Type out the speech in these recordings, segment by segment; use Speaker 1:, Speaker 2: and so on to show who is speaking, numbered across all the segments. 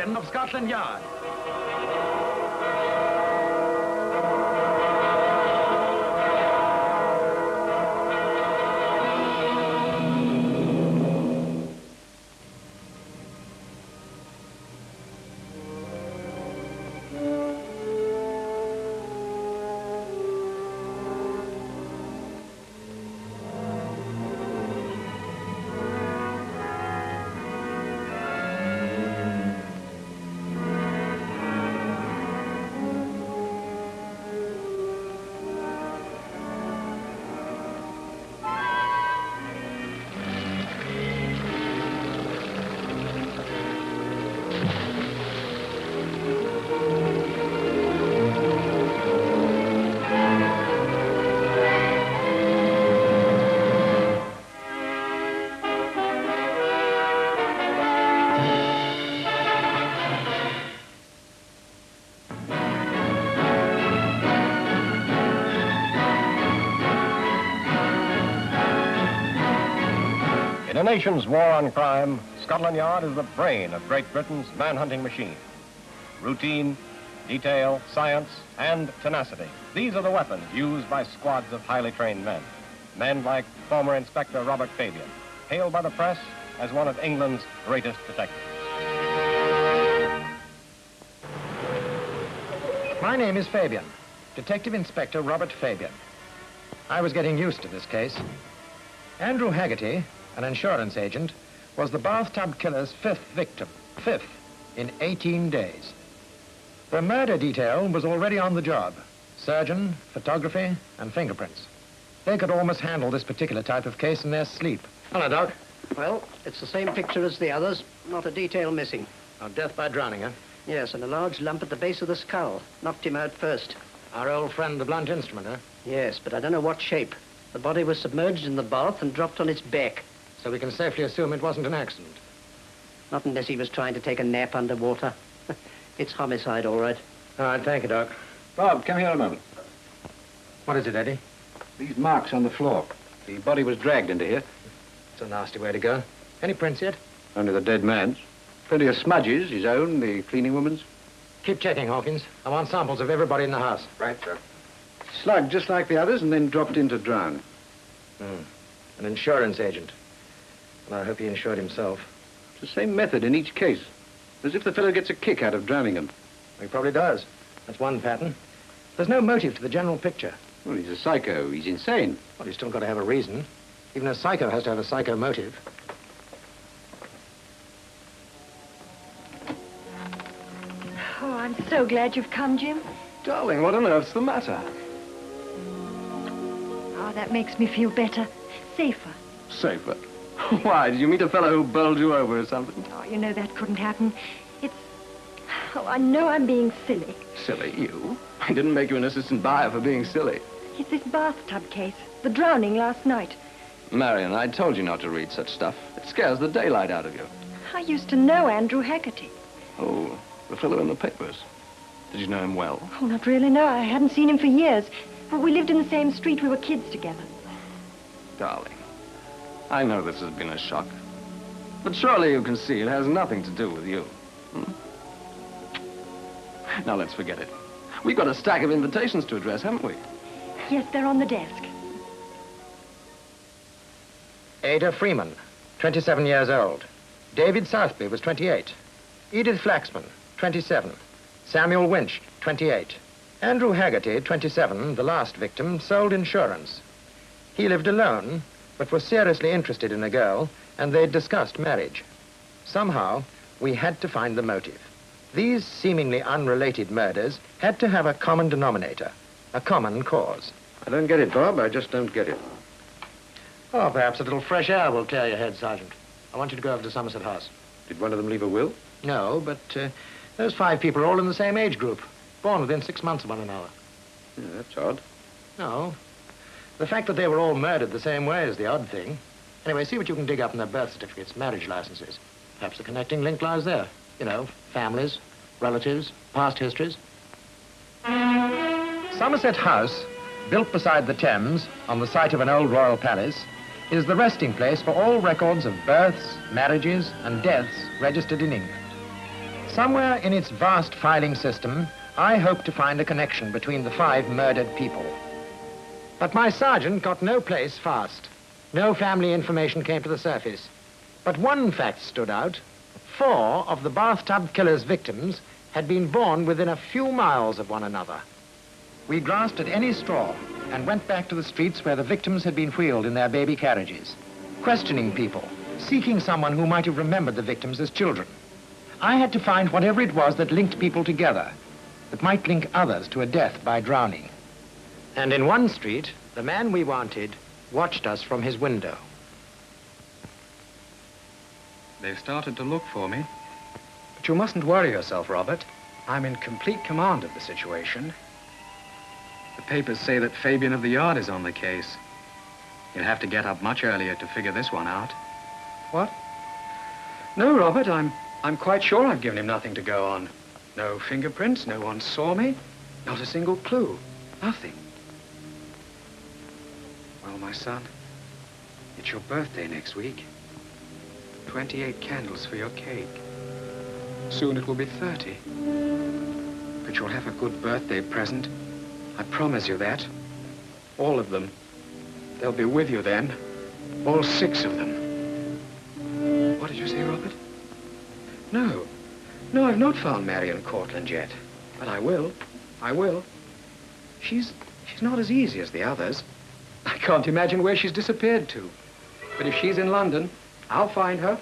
Speaker 1: Fabian of Scotland Yard.
Speaker 2: In a nation's war on crime, Scotland Yard is the brain of Great Britain's man-hunting machine. Routine, detail, science, and tenacity. These are the weapons used by squads of highly trained men. Men like former Inspector Robert Fabian, hailed by the press as one of England's greatest detectives.
Speaker 3: My name is Fabian, Detective Inspector Robert Fabian. I was getting used to this case. Andrew Haggerty, an insurance agent, was the bathtub killer's fifth victim. Fifth in 18 days. The murder detail was already on the job. Surgeon, photography, and fingerprints. They could almost handle this particular type of case in their sleep. Hello, Doc.
Speaker 4: Well, it's the same picture as the others. Not a detail missing.
Speaker 3: Oh, death by drowning, huh?
Speaker 4: Yes, and a large lump at the base of the skull. Knocked him out first.
Speaker 3: Our old friend, the blunt instrument, huh?
Speaker 4: Yes, but I don't know what shape. The body was submerged in the bath and dropped on its back.
Speaker 3: So we can safely assume it wasn't an accident.
Speaker 4: Not unless he was trying to take a nap underwater. It's homicide, all right.
Speaker 3: All right, thank you, Doc.
Speaker 5: Bob, come here a moment.
Speaker 3: What is it, Eddie?
Speaker 5: These marks on the floor. The body was dragged into here.
Speaker 3: It's a nasty way to go. Any prints yet?
Speaker 5: Only the dead man's. Plenty of smudges, his own, the cleaning woman's.
Speaker 3: Keep checking, Hawkins. I want samples of everybody in the house.
Speaker 5: Right, sir. Slugged just like the others and then dropped in to drown.
Speaker 3: An insurance agent. Well, I hope he insured himself.
Speaker 5: It's the same method in each case. As if the fellow gets a kick out of drowning him.
Speaker 3: He probably does. That's one pattern. There's no motive to the general picture.
Speaker 5: Well, he's a psycho. He's insane.
Speaker 3: Well, he's still got to have a reason. Even a psycho has to have a psycho motive.
Speaker 6: Oh, I'm so glad you've come, Jim.
Speaker 7: Darling, what on earth's the matter?
Speaker 6: Oh, that makes me feel better. Safer.
Speaker 7: Safer. Why, did you meet a fellow who bowled you over or something?
Speaker 6: Oh, you know that couldn't happen. It's... Oh, I know I'm being silly.
Speaker 7: Silly, you? I didn't make you an assistant buyer for being silly.
Speaker 6: It's this bathtub case. The drowning last night.
Speaker 7: Marion, I told you not to read such stuff. It scares the daylight out of you.
Speaker 6: I used to know Andrew Haggerty.
Speaker 7: Oh, the fellow in the papers. Did you know him well?
Speaker 6: Oh, not really, no. I hadn't seen him for years. But we lived in the same street. We were kids together.
Speaker 7: Darling, I know this has been a shock. But surely you can see it has nothing to do with you. Now let's forget it. We've got a stack of invitations to address, haven't we?
Speaker 6: Yes, they're on the desk.
Speaker 3: Ada Freeman, 27 years old. David Southby was 28. Edith Flaxman, 27. Samuel Winch, 28. Andrew Haggerty, 27, the last victim, sold insurance. He lived alone, but was seriously interested in a girl, and they'd discussed marriage. Somehow, we had to find the motive. These seemingly unrelated murders had to have a common denominator, a common cause.
Speaker 5: I don't get it, Bob. I just don't get it.
Speaker 3: Oh, perhaps a little fresh air will clear your head, Sergeant. I want you to go over to Somerset House.
Speaker 5: Did one of them leave a will?
Speaker 3: No, but those 5 people are all in the same age group, born within 6 months of one another.
Speaker 5: Yeah, that's odd.
Speaker 3: No. The fact that they were all murdered the same way is the odd thing. Anyway, see what you can dig up in their birth certificates, marriage licenses. Perhaps the connecting link lies there. You know, families, relatives, past histories. Somerset House, built beside the Thames, on the site of an old royal palace, is the resting place for all records of births, marriages, and deaths registered in England. Somewhere in its vast filing system, I hoped to find a connection between the 5 murdered people. But my sergeant got no place fast. No family information came to the surface. But one fact stood out. 4 of the bathtub killer's victims had been born within a few miles of one another. We grasped at any straw and went back to the streets where the victims had been wheeled in their baby carriages, questioning people, seeking someone who might have remembered the victims as children. I had to find whatever it was that linked people together, that might link others to a death by drowning. And in one street, the man we wanted watched us from his window.
Speaker 1: They've started to look for me. But you mustn't worry yourself, Robert. I'm in complete command of the situation. The papers say that Fabian of the Yard is on the case. You'll have to get up much earlier to figure this one out. What? No, Robert, I'm quite sure I've given him nothing to go on. No fingerprints, no one saw me, not a single clue, nothing. Well, my son, it's your birthday next week. 28 candles for your cake. Soon it will be 30. But you'll have a good birthday present. I promise you that. All of them. They'll be with you then. All 6 of them. What did you say, Robert? No. No, I've not found Marion Cortland yet. But I will. I will. She's not as easy as the others. I can't imagine where she's disappeared to. But if she's in London, I'll find her.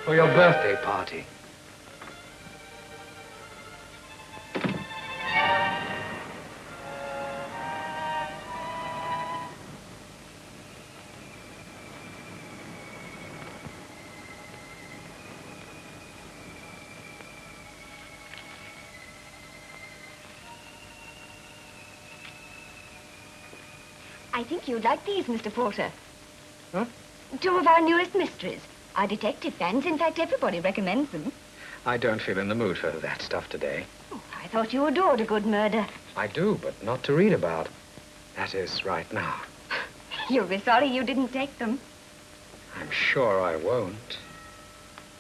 Speaker 1: For your birthday party.
Speaker 6: I think you'd like these, Mr. Porter.
Speaker 3: Huh?
Speaker 6: 2 of our newest mysteries. Our detective fans, in fact, everybody recommends them.
Speaker 1: I don't feel in the mood for that stuff today.
Speaker 6: Oh, I thought you adored a good murder.
Speaker 1: I do, but not to read about. That is, right now.
Speaker 6: You'll be sorry you didn't take them.
Speaker 1: I'm sure I won't.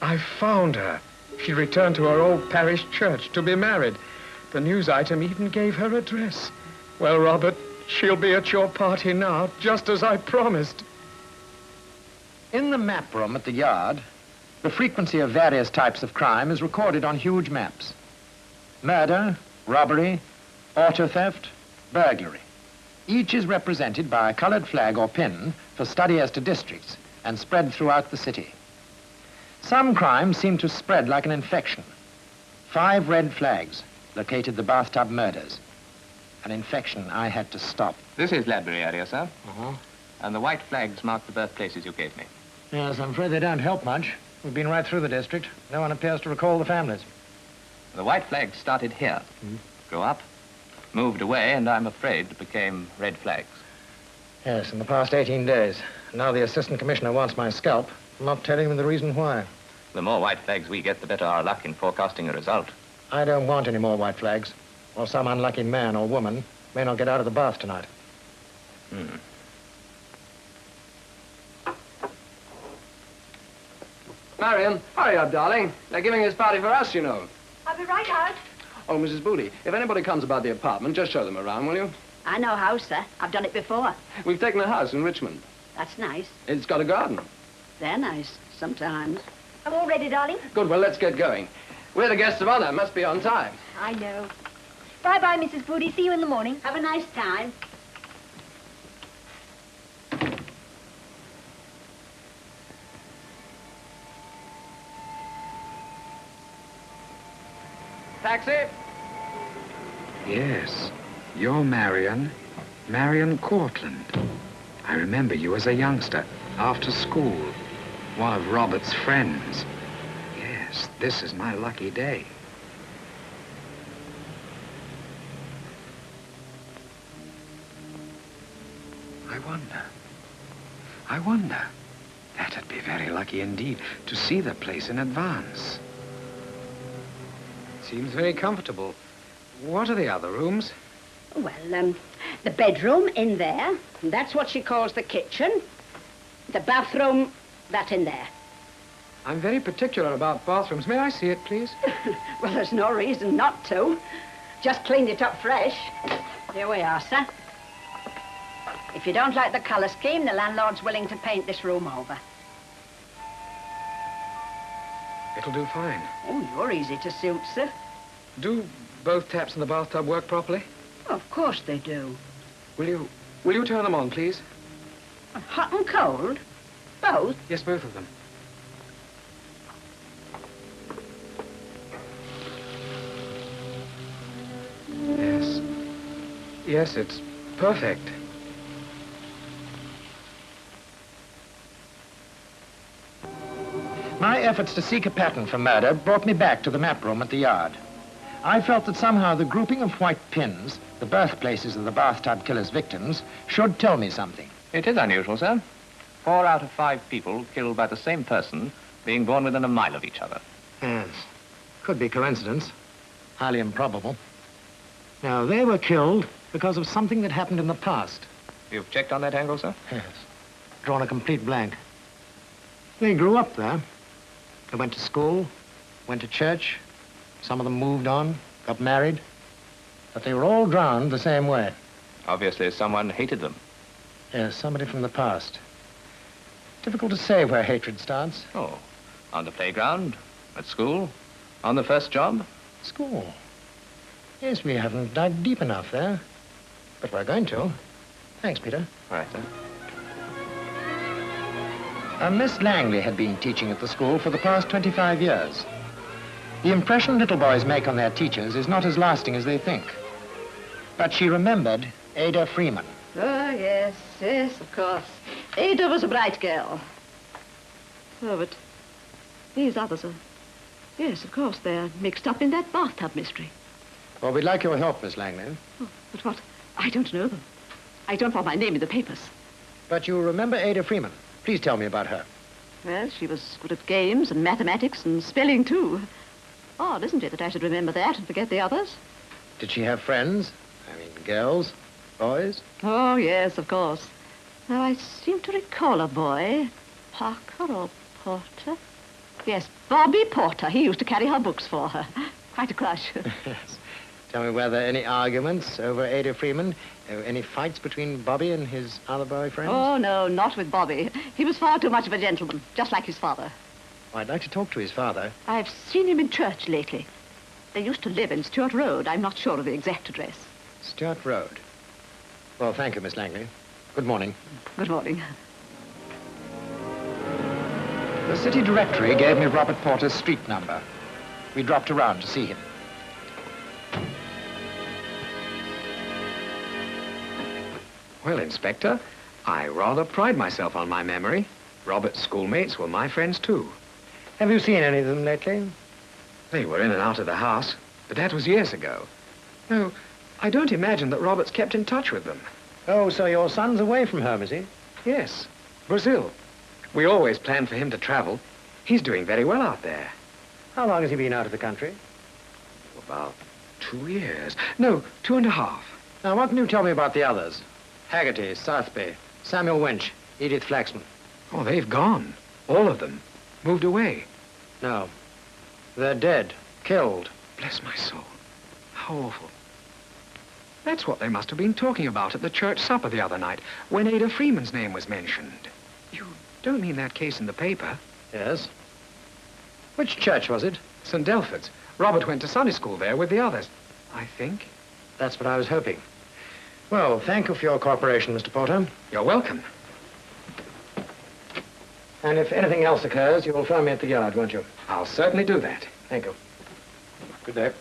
Speaker 1: I found her. She returned to her old parish church to be married. The news item even gave her address. Well, Robert, she'll be at your party now, just as I promised.
Speaker 3: In the map room at the Yard, the frequency of various types of crime is recorded on huge maps. Murder, robbery, auto theft, burglary. Each is represented by a colored flag or pin for study as to districts and spread throughout the city. Some crimes seem to spread like an infection. 5 red flags located the bathtub murders. An infection I had to stop.
Speaker 8: This is library area, sir. And the white flags mark the birthplaces you gave me.
Speaker 3: Yes, I'm afraid they don't help much. We've been right through the district. No one appears to recall the families.
Speaker 8: The white flags started here, grew up, moved away, and I'm afraid became red flags.
Speaker 3: Yes, in the past 18 days. Now the assistant commissioner wants my scalp. I'm not telling him the reason why.
Speaker 8: The more white flags we get, the better our luck in forecasting a result.
Speaker 3: I don't want any more white flags, or some unlucky man or woman may not get out of the bath tonight.
Speaker 7: Marion, hurry up, darling. They're giving this party for us, you know.
Speaker 6: I'll be right out.
Speaker 7: Oh, Mrs. Booty, if anybody comes about the apartment, just show them around, will you?
Speaker 9: I know house, sir. I've done it before.
Speaker 7: We've taken a house in Richmond.
Speaker 9: That's nice.
Speaker 7: It's got a garden.
Speaker 9: They're nice, sometimes.
Speaker 6: I'm all ready, darling.
Speaker 7: Good, well, let's get going. We're the guests of honor. Must be on time.
Speaker 6: I know. Bye-bye, Mrs. Booty. See you in the morning.
Speaker 9: Have a nice time.
Speaker 7: Taxi?
Speaker 1: Yes, you're Marion Cortland. I remember you as a youngster, after school, one of Robert's friends. Yes, this is my lucky day. I wonder. That'd be very lucky indeed, to see the place in advance. Seems very comfortable. What are the other rooms?
Speaker 9: Well, the bedroom in there. That's what she calls the kitchen. The bathroom, that in there.
Speaker 1: I'm very particular about bathrooms. May I see it, please?
Speaker 9: Well, there's no reason not to. Just cleaned it up fresh. Here we are, sir. If you don't like the colour scheme, the landlord's willing to paint this room over.
Speaker 1: It'll do fine.
Speaker 9: Oh, you're easy to suit, sir.
Speaker 1: Do both taps in the bathtub work properly?
Speaker 9: Of course they do.
Speaker 1: Will you turn them on, please?
Speaker 9: Hot and cold? Both?
Speaker 1: Yes, both of them. Yes. Yes, it's perfect.
Speaker 3: My efforts to seek a pattern for murder brought me back to the map room at the yard. I felt that somehow the grouping of white pins, the birthplaces of the bathtub killer's victims, should tell me something.
Speaker 8: It is unusual, sir. 4 out of 5 people killed by the same person being born within a mile of each other.
Speaker 3: Yes. Could be coincidence. Highly improbable. Now, they were killed because of something that happened in the past.
Speaker 8: You've checked on that angle, sir?
Speaker 3: Yes. Drawn a complete blank. They grew up there. They went to school, went to church. Some of them moved on, got married. But they were all drowned the same way.
Speaker 8: Obviously, someone hated them.
Speaker 3: Yes, somebody from the past. Difficult to say where hatred starts.
Speaker 8: Oh, on the playground, at school, on the first job?
Speaker 3: School. Yes, we haven't dug deep enough there. But we're going to. Thanks, Peter.
Speaker 8: All right, sir.
Speaker 3: Miss Langley had been teaching at the school for the past 25 years. The impression little boys make on their teachers is not as lasting as they think. But she remembered Ada Freeman.
Speaker 10: Oh, yes, yes, of course. Ada was a bright girl. Oh, but these others are... Yes, of course, they're mixed up in that bathtub mystery.
Speaker 3: Well, we'd like your help, Miss Langley.
Speaker 10: Oh, but what? I don't know them. I don't want my name in the papers.
Speaker 3: But you remember Ada Freeman. Please tell me about her.
Speaker 10: Well, she was good at games and mathematics and spelling, too. Odd, isn't it, that I should remember that and forget the others?
Speaker 3: Did she have friends? I mean, girls? Boys?
Speaker 10: Oh, yes, of course. Now, I seem to recall a boy. Parker or Porter? Yes, Bobby Porter. He used to carry her books for her. Quite a crush.
Speaker 3: Yes. Tell me, were there any arguments over Ada Freeman? Any fights between Bobby and his other boyfriends?
Speaker 10: Oh, no, not with Bobby. He was far too much of a gentleman, just like his father.
Speaker 3: Well, I'd like to talk to his father.
Speaker 10: I've seen him in church lately. They used to live in Stuart Road. I'm not sure of the exact address.
Speaker 3: Stuart Road. Well, thank you, Miss Langley. Good morning.
Speaker 10: Good morning.
Speaker 3: The city directory gave me Robert Porter's street number. We dropped around to see him.
Speaker 1: Well, Inspector, I rather pride myself on my memory. Robert's schoolmates were my friends, too.
Speaker 3: Have you seen any of them lately?
Speaker 1: They were in and out of the house, but that was years ago. No, I don't imagine that Robert's kept in touch with them.
Speaker 3: Oh, so your son's away from home, is he?
Speaker 1: Yes, Brazil. We always planned for him to travel. He's doing very well out there.
Speaker 3: How long has he been out of the country?
Speaker 1: About 2 years. No, 2.5.
Speaker 3: Now, what can you tell me about the others? Haggerty, Southby, Samuel Winch, Edith Flaxman.
Speaker 1: Oh, they've gone. All of them. Moved away.
Speaker 3: No. They're dead. Killed.
Speaker 1: Bless my soul. How awful. That's what they must have been talking about at the church supper the other night, when Ada Freeman's name was mentioned. You don't mean that case in the paper?
Speaker 3: Yes. Which church was it?
Speaker 1: St. Delphard's. Robert went to Sunday school there with the others, I think.
Speaker 3: That's what I was hoping. Well, thank you for your cooperation, Mr. Porter.
Speaker 1: You're welcome.
Speaker 3: And if anything else occurs, you'll phone me at the yard, won't you?
Speaker 1: I'll certainly do that.
Speaker 3: Thank you. Good day.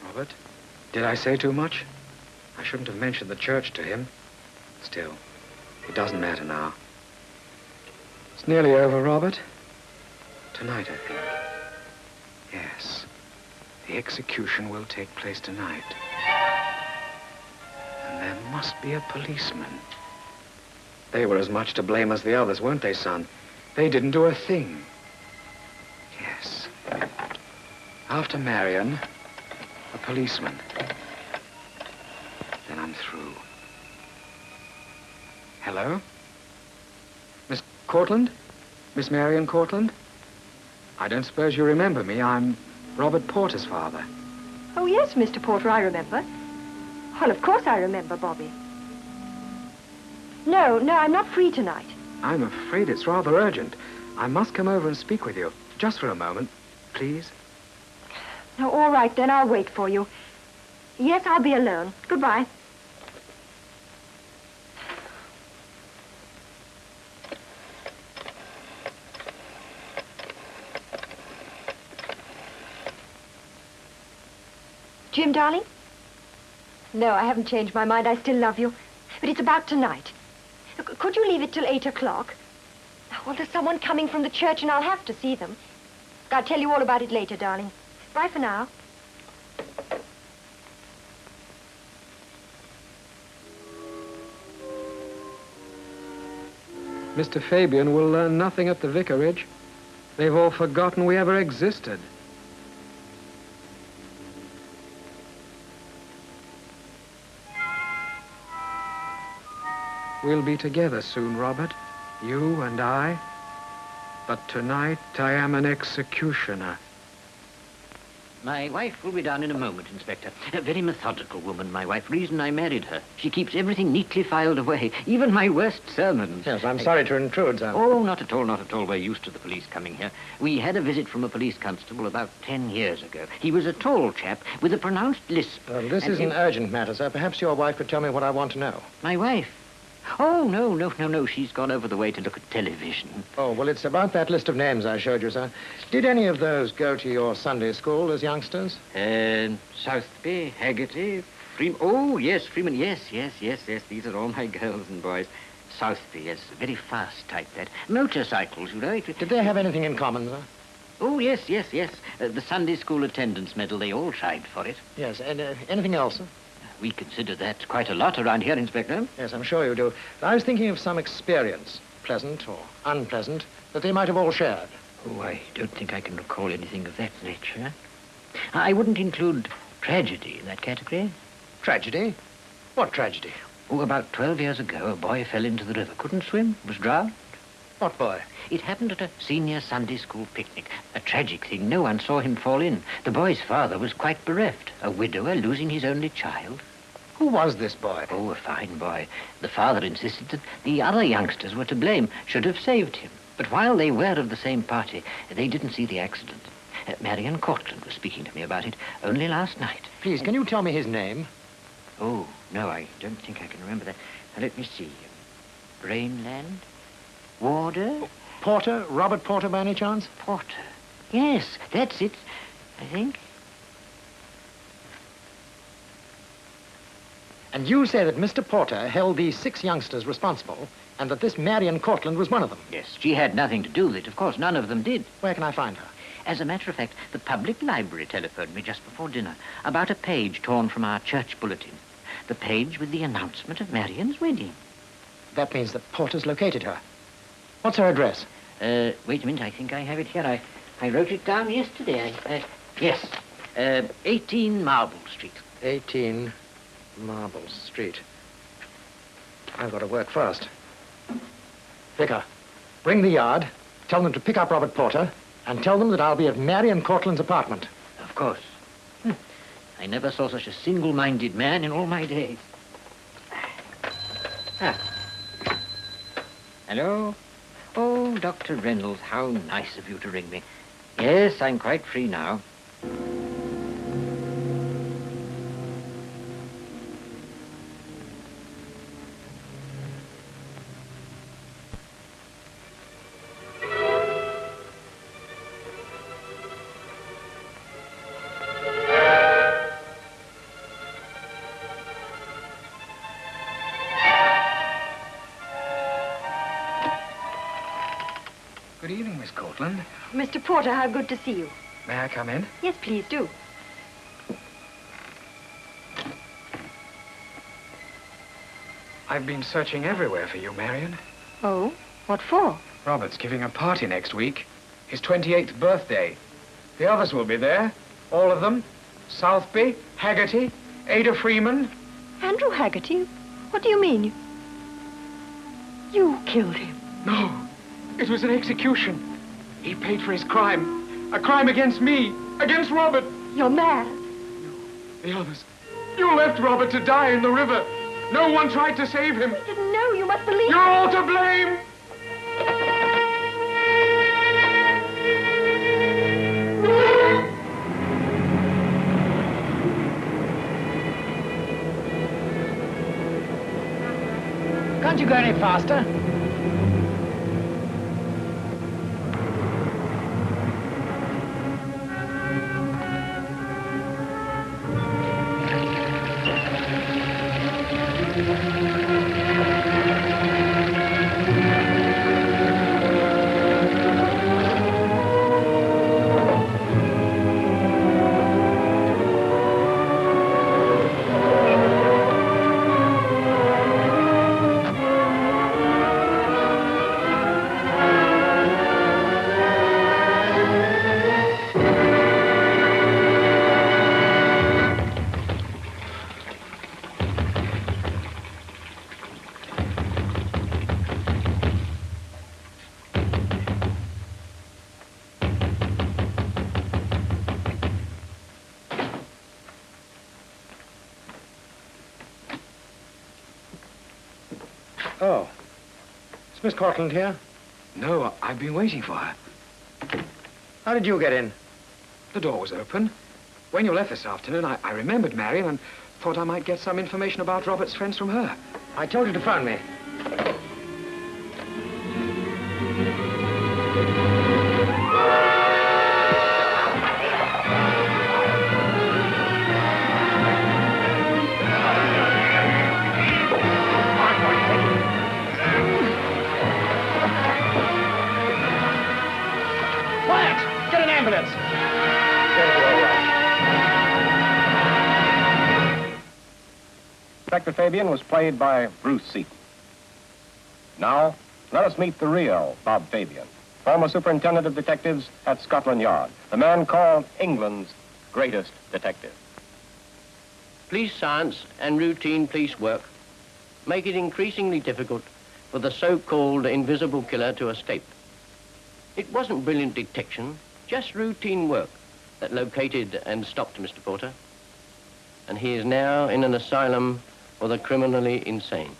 Speaker 1: Robert, did I say too much? I shouldn't have mentioned the church to him. Still, it doesn't matter now. It's nearly over, Robert. Tonight, I think. Yes. The execution will take place tonight. And there must be a policeman. They were as much to blame as the others, weren't they, son? They didn't do a thing. Yes. After Marion, a policeman. Then I'm through. Hello? Miss Cortland? Miss Marion Cortland? I don't suppose you remember me. I'm Robert Porter's father.
Speaker 6: Oh, yes, Mr. Porter, I remember. Well, of course I remember, Bobby. No, I'm not free tonight.
Speaker 1: I'm afraid it's rather urgent. I must come over and speak with you. Just for a moment, please.
Speaker 6: No, all right, then I'll wait for you. Yes, I'll be alone. Goodbye. Jim, darling? No, I haven't changed my mind. I still love you. But it's about tonight. Could you leave it till 8 o'clock? Well, there's someone coming from the church and I'll have to see them. I'll tell you all about it later, darling. Bye for now.
Speaker 1: Mr. Fabian will learn nothing at the vicarage. They've all forgotten we ever existed. We'll be together soon, Robert. You and I. But tonight I am an executioner.
Speaker 4: My wife will be down in a moment, Inspector. A very methodical woman, my wife. Reason I married her. She keeps everything neatly filed away, even my worst sermons.
Speaker 3: Yes, I'm sorry to intrude, sir.
Speaker 4: Oh, not at all, not at all. We're used to the police coming here. We had a visit from a police constable about 10 years ago. He was a tall chap with a pronounced lisp.
Speaker 3: This is an urgent matter, sir. Perhaps your wife could tell me what I want to know.
Speaker 4: My wife? Oh, no. She's gone over the way to look at television.
Speaker 3: Oh, well, it's about that list of names I showed you, sir. Did any of those go to your Sunday school as youngsters?
Speaker 4: Southby, Haggerty, Freeman. Oh, yes, Freeman. Yes. These are all my girls and boys. Southby, yes, a very fast type, that. Motorcycles, you know.
Speaker 3: Did they have anything in common, sir?
Speaker 4: Oh, yes. The Sunday school attendance medal, they all tried for it.
Speaker 3: Yes, and anything else, sir?
Speaker 4: We consider that quite a lot around here, Inspector.
Speaker 3: Yes, I'm sure you do. I was thinking of some experience, pleasant or unpleasant, that they might have all shared.
Speaker 4: Oh, I don't think I can recall anything of that nature. I wouldn't include tragedy in that category.
Speaker 3: Tragedy? What tragedy?
Speaker 4: Oh, about 12 years ago, a boy fell into the river. Couldn't swim, was drowned.
Speaker 3: What boy?
Speaker 4: It happened at a senior Sunday school picnic. A tragic thing. No one saw him fall in. The boy's father was quite bereft. A widower losing his only child.
Speaker 3: Who was this boy?
Speaker 4: Oh, a fine boy. The father insisted that the other youngsters were to blame, should have saved him. But while they were of the same party, they didn't see the accident. Marion Cortland was speaking to me about it only last night.
Speaker 3: Please, can you tell me his name?
Speaker 4: Oh, no, I don't think I can remember that. Now, let me see. Brainland? Warder?
Speaker 3: Porter? Robert Porter, by any chance?
Speaker 4: Porter. Yes, that's it, I think.
Speaker 3: And you say that Mr. Porter held these 6 youngsters responsible, and that this Marion Cortland was one of them?
Speaker 4: Yes, she had nothing to do with it. Of course, none of them did.
Speaker 3: Where can I find her?
Speaker 4: As a matter of fact, the public library telephoned me just before dinner about a page torn from our church bulletin. The page with the announcement of Marion's wedding.
Speaker 3: That means that Porter's located her. What's her address?
Speaker 4: Wait a minute, I think I have it here. I wrote it down yesterday. Yes, 18 Marble Street.
Speaker 3: 18 Marble Street. I've got to work fast. Vicar, ring the yard, tell them to pick up Robert Porter, and tell them that I'll be at Marion Cortland's apartment.
Speaker 4: Of course. I never saw such a single-minded man in all my days. Hello? Oh, Dr. Reynolds, how nice of you to ring me. Yes, I'm quite free now.
Speaker 1: Good evening, Miss Cortland.
Speaker 6: Mr. Porter, how good to see you.
Speaker 1: May I come in?
Speaker 6: Yes, please do.
Speaker 1: I've been searching everywhere for you, Marion.
Speaker 6: Oh? What for?
Speaker 1: Robert's giving a party next week. His 28th birthday. The others will be there. All of them. Southby, Haggerty, Ada Freeman.
Speaker 6: Andrew Haggerty? What do you mean? You killed him.
Speaker 1: No, it was an execution. He paid for his crime. A crime against me, against Robert.
Speaker 6: You're mad.
Speaker 1: The others. You left Robert to die in the river. No one tried to save him.
Speaker 6: I didn't know. You must believe.
Speaker 1: You're all to blame.
Speaker 3: Can't you go any faster? Oh. Is Miss Cortland here?
Speaker 1: No, I've been waiting for her.
Speaker 3: How did you get in?
Speaker 1: The door was open. When you left this afternoon, I remembered Marion and thought I might get some information about Robert's friends from her.
Speaker 3: I told you to phone me.
Speaker 2: Inspector Fabian was played by Bruce Seaton. Now, let us meet the real Bob Fabian, former superintendent of detectives at Scotland Yard, the man called England's greatest detective.
Speaker 11: Police science and routine police work make it increasingly difficult for the so-called invisible killer to escape. It wasn't brilliant detection, just routine work that located and stopped Mr. Porter. And he is now in an asylum for the criminally insane.